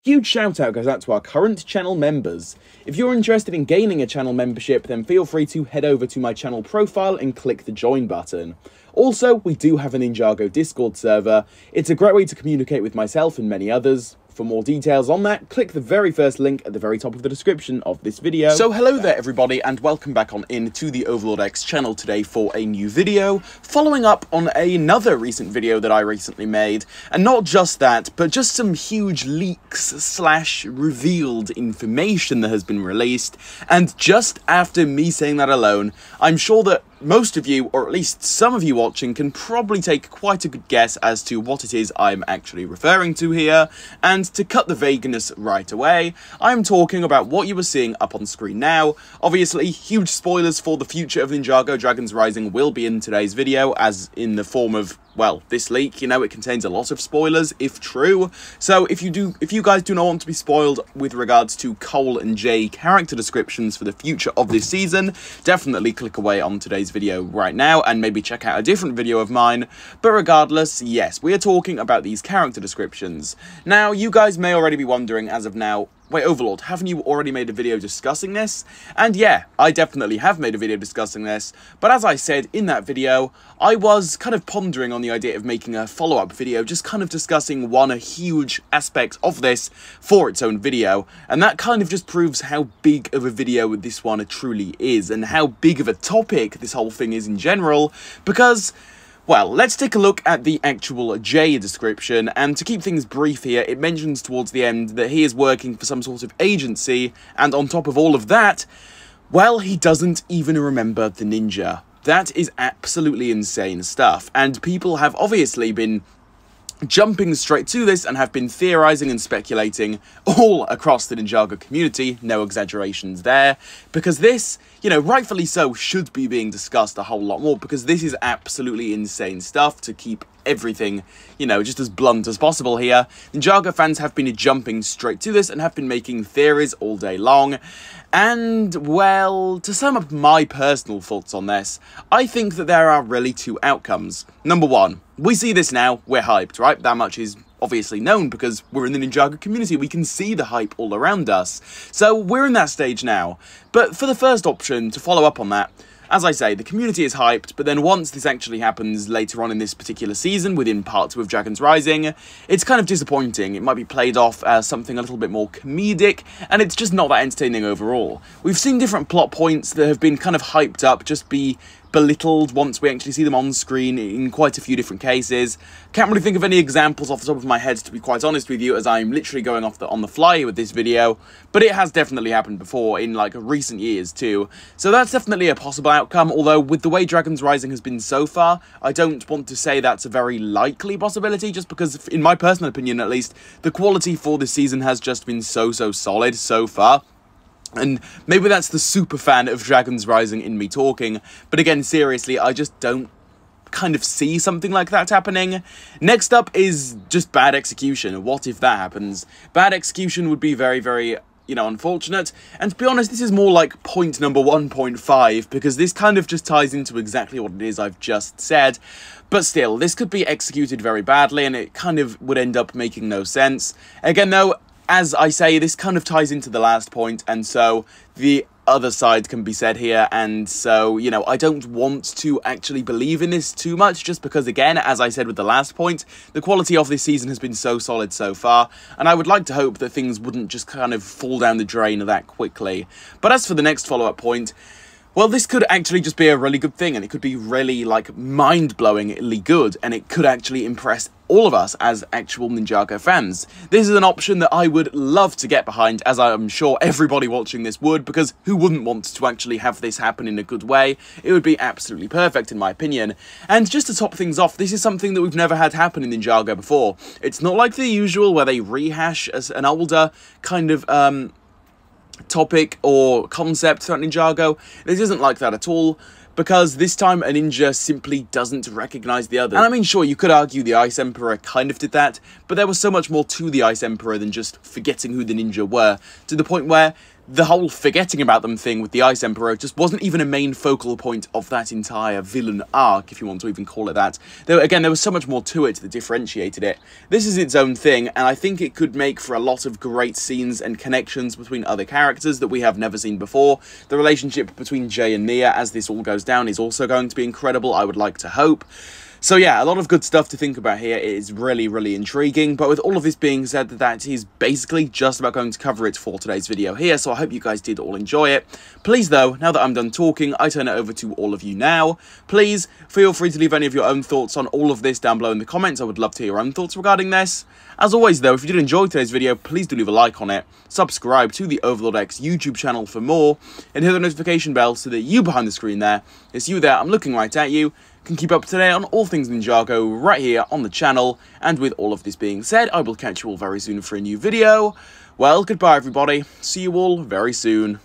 Huge shout out goes out to our current channel members. If you're interested in gaining a channel membership, then feel free to head over to my channel profile and click the join button. Also, we do have a Ninjago Discord server. It's a great way to communicate with myself and many others. For more details on that, click the very first link at the very top of the description of this video. So hello there everybody, and welcome back on in to the Overlord X channel today for a new video, following up on another recent video that I recently made. And not just that, but just some huge leaks slash revealed information that has been released. And just after me saying that alone, I'm sure that most of you, or at least some of you watching, can probably take quite a good guess as to what it is I'm actually referring to here. And to cut the vagueness right away, I'm talking about what you are seeing up on screen now. Obviously, huge spoilers for the future of Ninjago Dragons Rising will be in today's video, as in the form of, well, this leak, you know, it contains a lot of spoilers, if true. So if you guys do not want to be spoiled with regards to Cole and Jay character descriptions for the future of this season, definitely click away on today's video right now and maybe check out a different video of mine. But regardless, yes, we are talking about these character descriptions. Now, you guys may already be wondering as of now, wait, Overlord, haven't you already made a video discussing this? And yeah, I definitely have made a video discussing this, but as I said in that video, I was kind of pondering on the idea of making a follow-up video, just kind of discussing one huge aspect of this for its own video, and that kind of just proves how big of a video this one truly is, and how big of a topic this whole thing is in general, because, well, let's take a look at the actual Jay description, and to keep things brief here, it mentions towards the end that he is working for some sort of agency, and on top of all of that, well, he doesn't even remember the ninja. That is absolutely insane stuff, and people have obviously been jumping straight to this and have been theorizing and speculating all across the Ninjago community, no exaggerations there, because this, you know, rightfully so, should be being discussed a whole lot more, because this is absolutely insane stuff. To keep everything, you know, just as blunt as possible here, Ninjago fans have been jumping straight to this and have been making theories all day long. And, well, to sum up my personal thoughts on this, I think that there are really two outcomes. Number one, we see this now, we're hyped, right? That much is obviously known because we're in the Ninjago community, we can see the hype all around us. So we're in that stage now. But for the first option, to follow up on that, as I say, the community is hyped, but then once this actually happens later on in this particular season, within Part 2 of Dragons Rising, it's kind of disappointing. It might be played off as something a little bit more comedic, and it's just not that entertaining overall. We've seen different plot points that have been kind of hyped up, just be belittled once we actually see them on screen in quite a few different cases. Can't really think of any examples off the top of my head, to be quite honest with you, as I'm literally going off on the fly with this video, but it has definitely happened before in like recent years too. So that's definitely a possible outcome, although with the way Dragons Rising has been so far, I don't want to say that's a very likely possibility, just because, in my personal opinion at least, the quality for this season has just been so solid so far. And maybe that's the super fan of Dragons Rising in me talking, but again, seriously, I just don't kind of see something like that happening. Next up is just bad execution. What if that happens? Bad execution would be very, you know, unfortunate, and to be honest, this is more like point number 1.5, because this kind of just ties into exactly what it is I've just said. But still, this could be executed very badly, and it kind of would end up making no sense. Again, though, as I say, this kind of ties into the last point, and so the other side can be said here, and so, you know, I don't want to actually believe in this too much, just because, again, as I said with the last point, the quality of this season has been so solid so far, and I would like to hope that things wouldn't just kind of fall down the drain that quickly. But as for the next follow-up point, well, this could actually just be a really good thing, and it could be really, like, mind-blowingly good, and it could actually impress all of us as actual Ninjago fans. This is an option that I would love to get behind, as I'm sure everybody watching this would, because who wouldn't want to actually have this happen in a good way? It would be absolutely perfect, in my opinion. And just to top things off, this is something that we've never had happen in Ninjago before. It's not like the usual, where they rehash as an older kind of, topic or concept throughout Ninjago. This isn't like that at all, because this time a ninja simply doesn't recognize the other. And I mean, sure, you could argue the Ice Emperor kind of did that, but there was so much more to the Ice Emperor than just forgetting who the ninja were, to the point where the whole forgetting about them thing with the Ice Emperor just wasn't even a main focal point of that entire villain arc, if you want to even call it that. Though, again, there was so much more to it that differentiated it. This is its own thing, and I think it could make for a lot of great scenes and connections between other characters that we have never seen before. The relationship between Jay and Nia, as this all goes down, is also going to be incredible, I would like to hope. So yeah, a lot of good stuff to think about here. It is really, really intriguing, but with all of this being said, that is basically just about going to cover it for today's video here, so I hope you guys did all enjoy it. Please though, now that I'm done talking, I turn it over to all of you now. Please feel free to leave any of your own thoughts on all of this down below in the comments. I would love to hear your own thoughts regarding this. As always though, if you did enjoy today's video, please do leave a like on it, subscribe to the Overlord X YouTube channel for more, and hit the notification bell so that you behind the screen there, it's you there, I'm looking right at you, can keep up to date on all things Ninjago right here on the channel. And with all of this being said, I will catch you all very soon for a new video. Well, goodbye everybody, see you all very soon.